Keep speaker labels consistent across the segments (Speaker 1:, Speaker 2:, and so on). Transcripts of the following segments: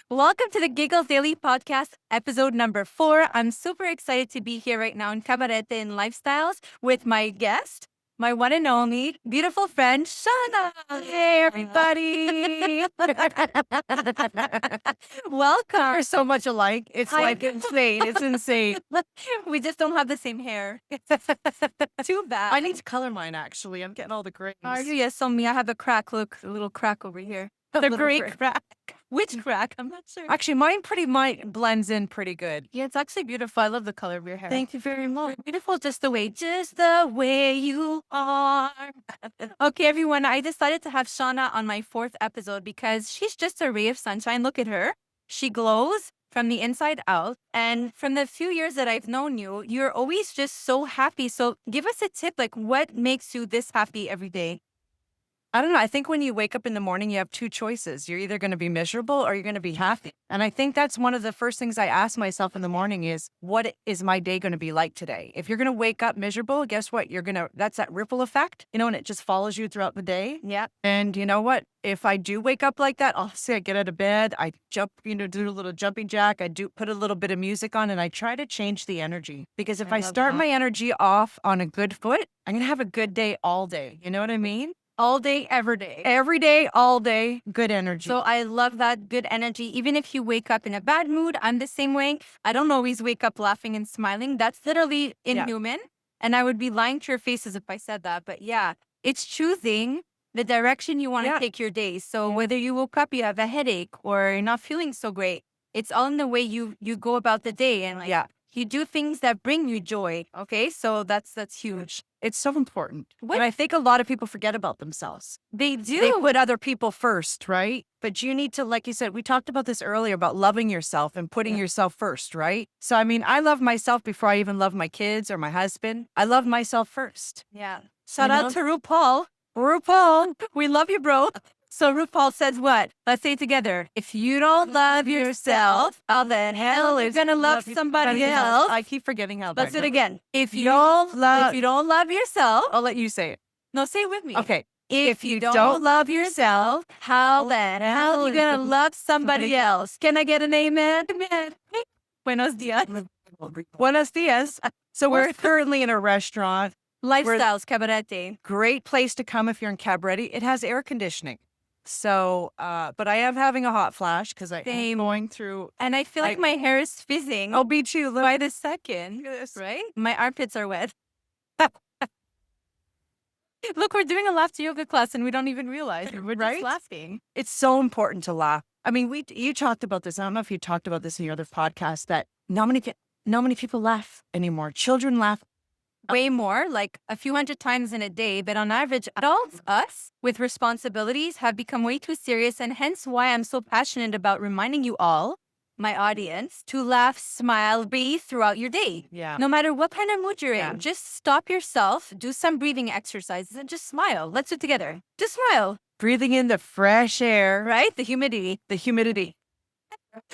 Speaker 1: Welcome to the Giggles Daily podcast, episode number 4. I'm super excited to be here right now in Cabarete and Lifestyles with my guest, my one and only beautiful friend, Shauna. Hey, everybody. Welcome.
Speaker 2: We're so much alike. It's
Speaker 1: Hi.
Speaker 2: like insane. It's insane.
Speaker 1: We just don't have the same hair. Too bad.
Speaker 2: I need to color mine, actually. I'm getting all the grays.
Speaker 1: Are you? Yes, so me. I have a crack. Look, a little crack over here.
Speaker 2: The
Speaker 1: little
Speaker 2: great crack.
Speaker 1: Which crack? I'm not sure.
Speaker 2: Actually, mine blends in pretty good.
Speaker 1: Yeah, it's actually beautiful. I love the color of your hair.
Speaker 2: Thank you very much.
Speaker 1: Beautiful just the way you are. Okay, everyone, I decided to have Shauna on my 4th episode because she's just a ray of sunshine. Look at her. She glows from the inside out. And from the few years that I've known you, you're always just so happy. So give us a tip, like what makes you this happy every day?
Speaker 2: I don't know. I think when you wake up in the morning, you have two choices. You're either going to be miserable or you're going to be happy. And I think that's one of the first things I ask myself in the morning is, what is my day going to be like today? If you're going to wake up miserable, guess what? That's that ripple effect, and it just follows you throughout the day.
Speaker 1: Yeah.
Speaker 2: And you know what? If I do wake up like that, I'll say I get out of bed, I jump, do a little jumping jack, I do put a little bit of music on, and I try to change the energy. Because if I
Speaker 1: love
Speaker 2: start
Speaker 1: that.
Speaker 2: my energy off on a good foot, I'm going to have a good day all day. You know what I mean?
Speaker 1: All day, every day.
Speaker 2: Every day, all day, good energy.
Speaker 1: So I love that good energy. Even if you wake up in a bad mood, I'm the same way. I don't always wake up laughing and smiling. That's literally inhuman. And I would be lying to your faces if I said that. But yeah, it's choosing the direction you want to take your day. So whether you woke up, you have a headache or you're not feeling so great, it's all in the way you go about the day. And you do things that bring you joy. Okay, so that's huge.
Speaker 2: It's so important. And I think a lot of people forget about themselves.
Speaker 1: They do.
Speaker 2: They put other people first, right? But you need to, like you said, we talked about this earlier about loving yourself and putting yourself first, right? So, I mean, I love myself before I even love my kids or my husband. I love myself first.
Speaker 1: Yeah. Shout out to RuPaul. We love you, bro. So RuPaul says what? Let's say it together. If you don't love yourself, how the hell is gonna love somebody else?
Speaker 2: I keep forgetting how.
Speaker 1: Let's do it again. If you don't love yourself,
Speaker 2: I'll let you say it.
Speaker 1: No, say it with me.
Speaker 2: Okay.
Speaker 1: If you don't love yourself, how the hell are you gonna love somebody else? Can I get an amen? Amen. Buenos dias.
Speaker 2: Buenos dias. So we're currently in a restaurant.
Speaker 1: Lifestyles Cabarete.
Speaker 2: Great place to come if you're in Cabarete. It has air conditioning. So, but I am having a hot flash because I'm going through.
Speaker 1: And I feel like my hair is fizzing.
Speaker 2: Oh, me too.
Speaker 1: By the second, right? My armpits are wet. Look, we're doing a laughter yoga class and we don't even realize we're just laughing.
Speaker 2: It's so important to laugh. I mean, you talked about this. I don't know if you talked about this in your other podcast, that not many people laugh anymore. Children laugh
Speaker 1: way more, like a few hundred times in a day. But on average, adults, us, with responsibilities, have become way too serious. And hence why I'm so passionate about reminding you all, my audience, to laugh, smile, breathe throughout your day.
Speaker 2: Yeah.
Speaker 1: No matter what kind of mood you're in, just stop yourself, do some breathing exercises, and just smile. Let's do it together. Just smile.
Speaker 2: Breathing in the fresh air.
Speaker 1: Right? The humidity.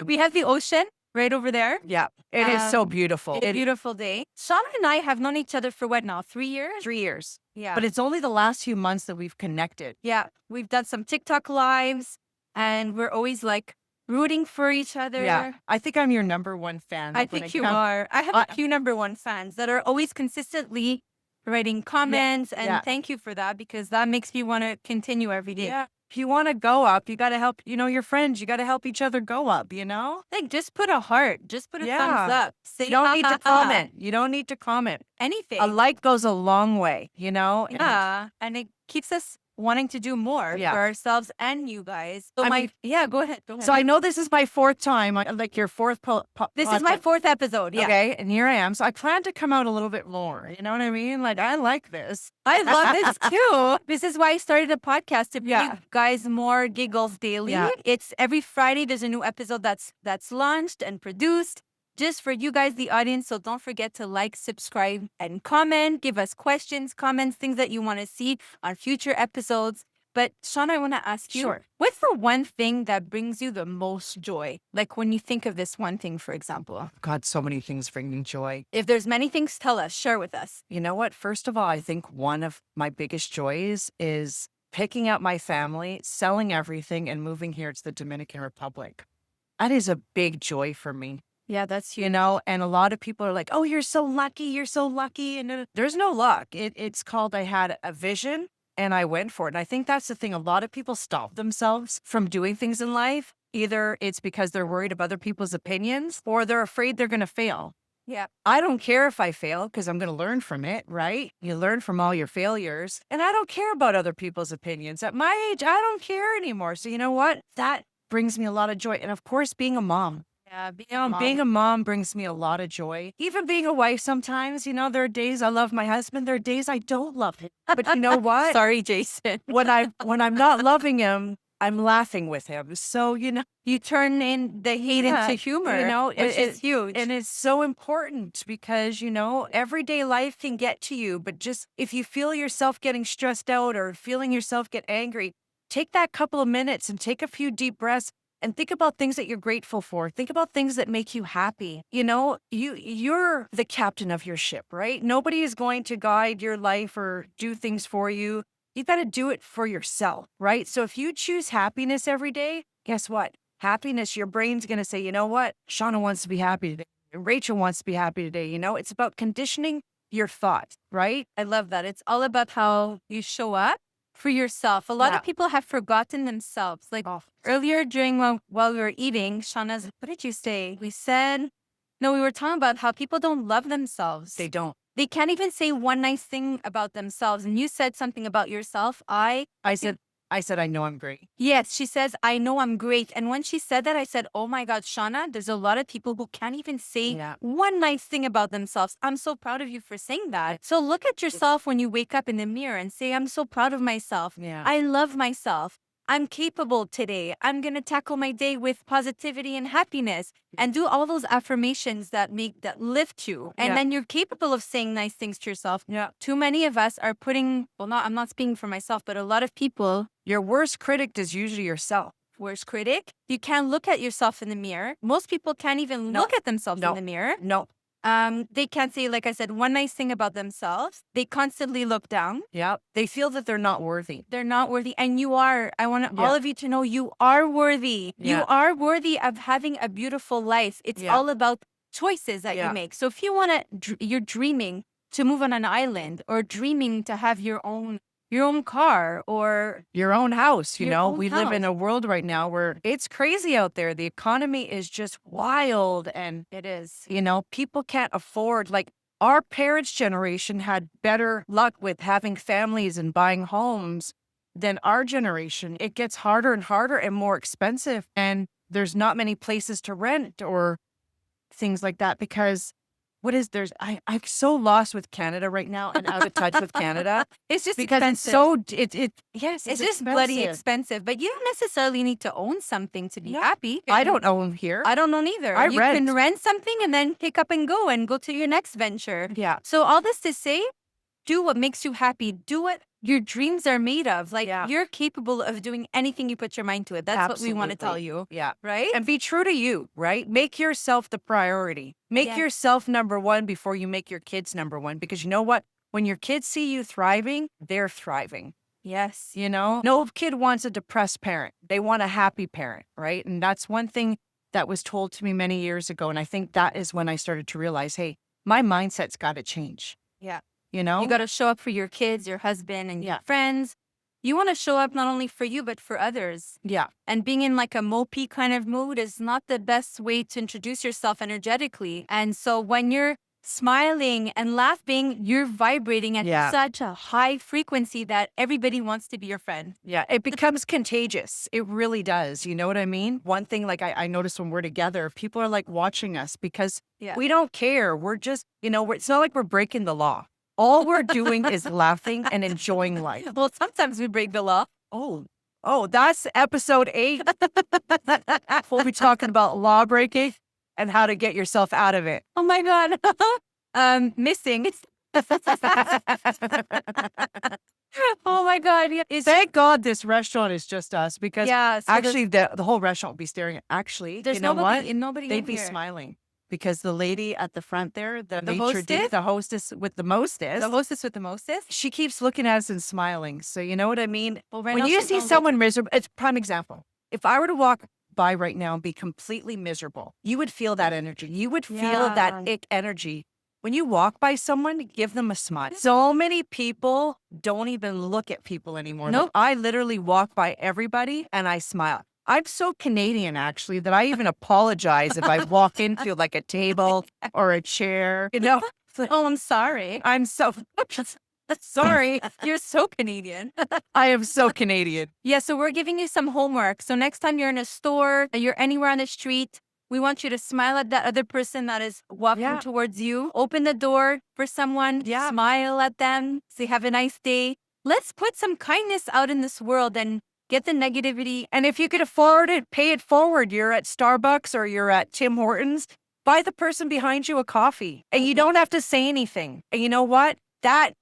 Speaker 1: We have the ocean right over there.
Speaker 2: Yeah. It is so beautiful.
Speaker 1: It's a beautiful day. Shauna and I have known each other for what now? 3 years?
Speaker 2: 3 years.
Speaker 1: Yeah.
Speaker 2: But it's only the last few months that we've connected.
Speaker 1: Yeah. We've done some TikTok lives and we're always like rooting for each other.
Speaker 2: Yeah. I think I'm your number one fan.
Speaker 1: I think you are. I have a few number one fans that are always consistently writing comments. And thank you for that, because that makes me want to continue every day.
Speaker 2: Yeah. If you want to go up, you got to help, your friends. You got to help each other go up,
Speaker 1: Like, just put a heart. Just put a thumbs up. Say,
Speaker 2: you don't need to comment. You don't need to comment.
Speaker 1: Anything.
Speaker 2: A like goes a long way,
Speaker 1: Yeah. And it keeps us wanting to do more for ourselves and you guys. So go ahead.
Speaker 2: So I know this is my 4th time, like your 4th.
Speaker 1: This is my 4th episode. Yeah.
Speaker 2: Okay. And here I am. So I plan to come out a little bit more. You know what I mean? Like, I like this.
Speaker 1: I love this too. This is why I started a podcast to bring you guys more Giggles Daily. Yeah. It's every Friday. There's a new episode that's launched and produced just for you guys, the audience. So don't forget to like, subscribe, and comment. Give us questions, comments, things that you want to see on future episodes. But Shauna, I want to ask you, what's the one thing that brings you the most joy? Like when you think of this one thing, for example.
Speaker 2: God, so many things bring me joy.
Speaker 1: If there's many things, tell us, share with us.
Speaker 2: You know what? First of all, I think one of my biggest joys is picking up my family, selling everything, and moving here to the Dominican Republic. That is a big joy for me.
Speaker 1: Yeah, that's huge.
Speaker 2: You know, and a lot of people are like, oh, you're so lucky. You're so lucky. And there's no luck. It's called I had a vision and I went for it. And I think that's the thing. A lot of people stop themselves from doing things in life. Either it's because they're worried of other people's opinions or they're afraid they're going to fail.
Speaker 1: Yeah.
Speaker 2: I don't care if I fail because I'm going to learn from it, right? You learn from all your failures. And I don't care about other people's opinions. At my age, I don't care anymore. So you know what? That brings me a lot of joy. And of course, being a mom.
Speaker 1: Yeah,
Speaker 2: Being a mom brings me a lot of joy. Even being a wife sometimes, you know, there are days I love my husband. There are days I don't love him. But you know what?
Speaker 1: Sorry, Jason.
Speaker 2: When I'm not loving him, I'm laughing with him. So, you know,
Speaker 1: You turn in the hate into humor,
Speaker 2: you know,
Speaker 1: which is huge.
Speaker 2: And it's so important because, you know, everyday life can get to you. But just if you feel yourself getting stressed out or feeling yourself get angry, take that couple of minutes and take a few deep breaths and think about things that you're grateful for. Think about things that make you happy. You know, you're the captain of your ship, right? Nobody is going to guide your life or do things for you. You got to do it for yourself, right? So if you choose happiness every day, guess what? Happiness, your brain's going to say, you know what? Shauna wants to be happy today. Rachel wants to be happy today. You know, it's about conditioning your thoughts, right?
Speaker 1: I love that. It's all about how you show up for yourself. A lot of people have forgotten themselves. Like earlier during while we were eating, Shauna's, what did you say? We said, no, we were talking about how people don't love themselves.
Speaker 2: They don't.
Speaker 1: They can't even say one nice thing about themselves. And you said something about yourself.
Speaker 2: I said, I know I'm great.
Speaker 1: Yes, she says, I know I'm great. And when she said that, I said, oh my God, Shauna, there's a lot of people who can't even say one nice thing about themselves. I'm so proud of you for saying that. So look at yourself when you wake up in the mirror and say, I'm so proud of myself.
Speaker 2: Yeah.
Speaker 1: I love myself. I'm capable today. I'm going to tackle my day with positivity and happiness and do all those affirmations that lift you. And then you're capable of saying nice things to yourself.
Speaker 2: Yeah.
Speaker 1: Too many of us are I'm not speaking for myself, but a lot of people.
Speaker 2: Your worst critic is usually yourself.
Speaker 1: Worst critic? You can't look at yourself in the mirror. Most people can't even look at themselves in the mirror.
Speaker 2: No.
Speaker 1: They can't say, like I said, one nice thing about themselves. They constantly look down.
Speaker 2: Yeah. They feel that they're not worthy.
Speaker 1: They're not worthy. And you are. I want all of you to know you are worthy.
Speaker 2: Yeah.
Speaker 1: You are worthy of having a beautiful life. It's all about choices that you make. So if you want to, you're dreaming to move on an island or dreaming to have your own car or
Speaker 2: your own house. You know, we live in
Speaker 1: house.
Speaker 2: a world right now where it's crazy out there. The economy is just wild. And
Speaker 1: It is.
Speaker 2: you know, people can't afford, like our parents' generation had better luck with having families and buying homes than our generation. It gets harder and harder and more expensive. And there's not many places to rent or things like that because I'm so lost with Canada right now and out of touch with Canada.
Speaker 1: It's just
Speaker 2: because
Speaker 1: expensive.
Speaker 2: it's
Speaker 1: just bloody expensive. But you don't necessarily need to own something to be happy.
Speaker 2: I don't own here.
Speaker 1: I don't own either.
Speaker 2: I
Speaker 1: You
Speaker 2: rent.
Speaker 1: can rent something and then pick up and go to your next venture.
Speaker 2: Yeah.
Speaker 1: So all this to say, do what makes you happy. Do what your dreams are made of. Like you're capable of doing anything you put your mind to it. That's what we want to tell you.
Speaker 2: Yeah.
Speaker 1: Right?
Speaker 2: And be true to you, right? Make yourself the priority. Make yourself number one before you make your kids number one. Because you know what? When your kids see you thriving, they're thriving.
Speaker 1: Yes.
Speaker 2: You know, no kid wants a depressed parent. They want a happy parent, right? And that's one thing that was told to me many years ago. And I think that is when I started to realize, hey, my mindset's got to change.
Speaker 1: Yeah.
Speaker 2: You know?
Speaker 1: You got to show up for your kids, your husband, and your friends. You want to show up not only for you, but for others.
Speaker 2: Yeah.
Speaker 1: And being in like a mopey kind of mood is not the best way to introduce yourself energetically. And so when you're smiling and laughing, you're vibrating at such a high frequency that everybody wants to be your friend.
Speaker 2: Yeah, it becomes contagious. It really does. You know what I mean? One thing, like I notice when we're together, people are like watching us because we don't care. We're just, you know, it's not like we're breaking the law. All we're doing is laughing and enjoying life.
Speaker 1: Well, sometimes we break the law.
Speaker 2: Oh, that's episode 8. We'll be talking about law breaking and how to get yourself out of it.
Speaker 1: Oh my God. Missing. Oh my God.
Speaker 2: Thank God this restaurant is just us because
Speaker 1: so
Speaker 2: actually the whole restaurant would be staring at, actually,
Speaker 1: there's
Speaker 2: you know
Speaker 1: nobody
Speaker 2: They'd be
Speaker 1: here.
Speaker 2: smiling. Because the lady at the front there, the hostess with the mostest, she keeps looking at us and smiling. So you know what I mean?
Speaker 1: Well,
Speaker 2: when you see someone miserable, it's a prime example. If I were to walk by right now and be completely miserable, you would feel that energy. You would feel that ick energy. When you walk by someone, give them a smile. So many people don't even look at people anymore.
Speaker 1: Nope.
Speaker 2: I literally walk by everybody and I smile. I'm so Canadian, actually, that I even apologize if I walk into like a table or a chair. You know,
Speaker 1: Oh, I'm sorry.
Speaker 2: I'm so
Speaker 1: Sorry. You're so Canadian.
Speaker 2: I am so Canadian.
Speaker 1: Yeah, so we're giving you some homework. So next time you're in a store, you're anywhere on the street, we want you to smile at that other person that is walking towards you. Open the door for someone. Smile at them. Say, have a nice day. Let's put some kindness out in this world and get the negativity.
Speaker 2: And if you could afford it, pay it forward. You're at Starbucks or you're at Tim Hortons, buy the person behind you a coffee. And you don't have to say anything. And you know what? That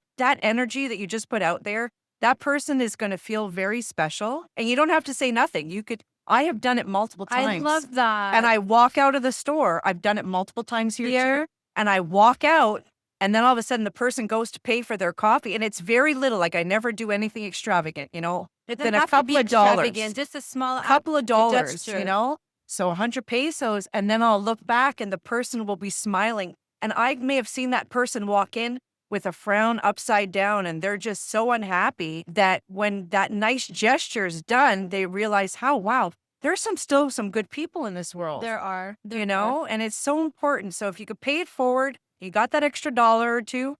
Speaker 2: energy that you just put out there, that person is going to feel very special. And you don't have to say nothing. I have done it multiple times.
Speaker 1: I love that.
Speaker 2: And I walk out of the store. I've done it multiple times here. And I walk out, and then all of a sudden the person goes to pay for their coffee. And it's very little. Like, I never do anything extravagant, you know?
Speaker 1: It's
Speaker 2: Then a couple of dollars.
Speaker 1: Just a small
Speaker 2: Couple of dollars,
Speaker 1: gesture.
Speaker 2: you know? So 100 pesos. And then I'll look back and the person will be smiling. And I may have seen that person walk in with a frown upside down, and they're just so unhappy that when that nice gesture is done, they realize how, wow, there's still some good people in this world.
Speaker 1: There are.
Speaker 2: You know, and it's so important. So if you could pay it forward, you got that extra dollar or two,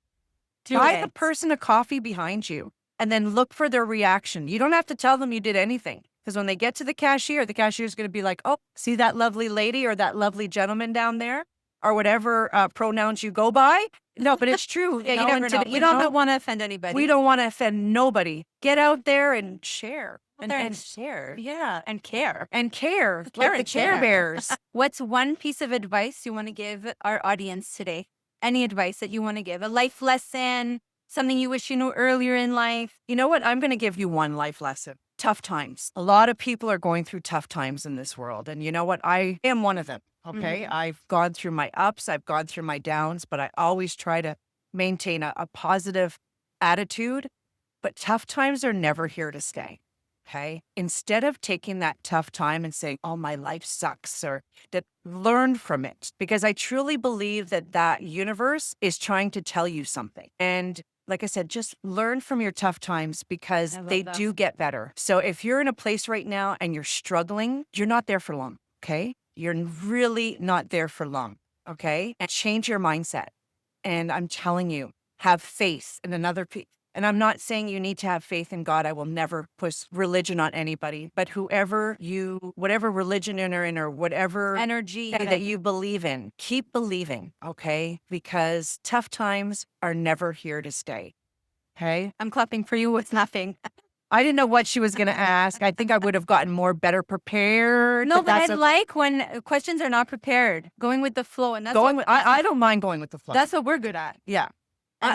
Speaker 2: buy the person a coffee behind you and then look for their reaction. You don't have to tell them you did anything, because when they get to the cashier's going to be like, oh, see that lovely lady or that lovely gentleman down there, or whatever pronouns you go by. No, but it's true.
Speaker 1: You never know. We don't want to offend anybody.
Speaker 2: We don't want to offend nobody. Get out there and share.
Speaker 1: And share.
Speaker 2: Yeah.
Speaker 1: And care.
Speaker 2: And care. Like the Care Bears.
Speaker 1: What's one piece of advice you want to give our audience today? Any advice that you want to give? A life lesson? Something you wish you knew earlier in life?
Speaker 2: You know what? I'm going to give you one life lesson. Tough times. A lot of people are going through tough times in this world. And you know what? I am one of them. Okay. Mm-hmm. I've gone through my ups. I've gone through my downs, but I always try to maintain a positive attitude. But tough times are never here to stay. Okay. Instead of taking that tough time and saying, oh, my life sucks, or that, learn from it, because I truly believe that universe is trying to tell you something. And like I said, just learn from your tough times, because they do get better. So if you're in a place right now and you're struggling, you're not there for long. Okay. You're really not there for long. Okay. And change your mindset. And I'm telling you, have faith in another people. And I'm not saying you need to have faith in God. I will never push religion on anybody. But whatever religion you're in, or whatever
Speaker 1: energy
Speaker 2: that you believe in, keep believing, okay? Because tough times are never here to stay, okay?
Speaker 1: I'm clapping for you with nothing.
Speaker 2: I didn't know what she was going to ask. I think I would have gotten better prepared.
Speaker 1: No, but I like when questions are not prepared, going with the flow. And that's
Speaker 2: I don't mind going with the flow.
Speaker 1: That's what we're good at.
Speaker 2: Yeah.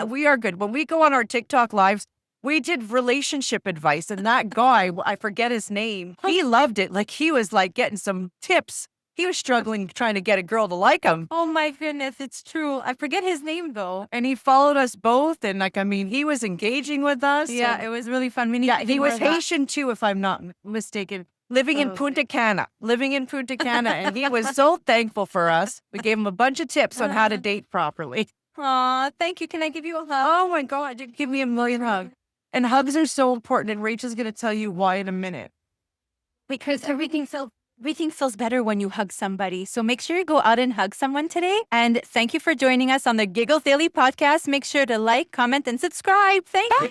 Speaker 2: We are good. When we go on our TikTok lives, we did relationship advice, and that guy, I forget his name, he loved it. Like, he was like getting some tips. He was struggling trying to get a girl to like him.
Speaker 1: Oh my goodness, it's true. I forget his name though.
Speaker 2: And he followed us both, and he was engaging with us.
Speaker 1: Yeah, it was really fun.
Speaker 2: He was Haitian too, if I'm not mistaken. Living in Punta Cana, and he was so thankful for us. We gave him a bunch of tips on how to date properly.
Speaker 1: Aw, thank you. Can I give you a hug?
Speaker 2: Oh my God, give me a million hugs. And hugs are so important, and Rachel's going to tell you why in a minute.
Speaker 1: Because everything feels better when you hug somebody. So make sure you go out and hug someone today. And thank you for joining us on the Giggles Daily podcast. Make sure to like, comment, and subscribe. Thank you.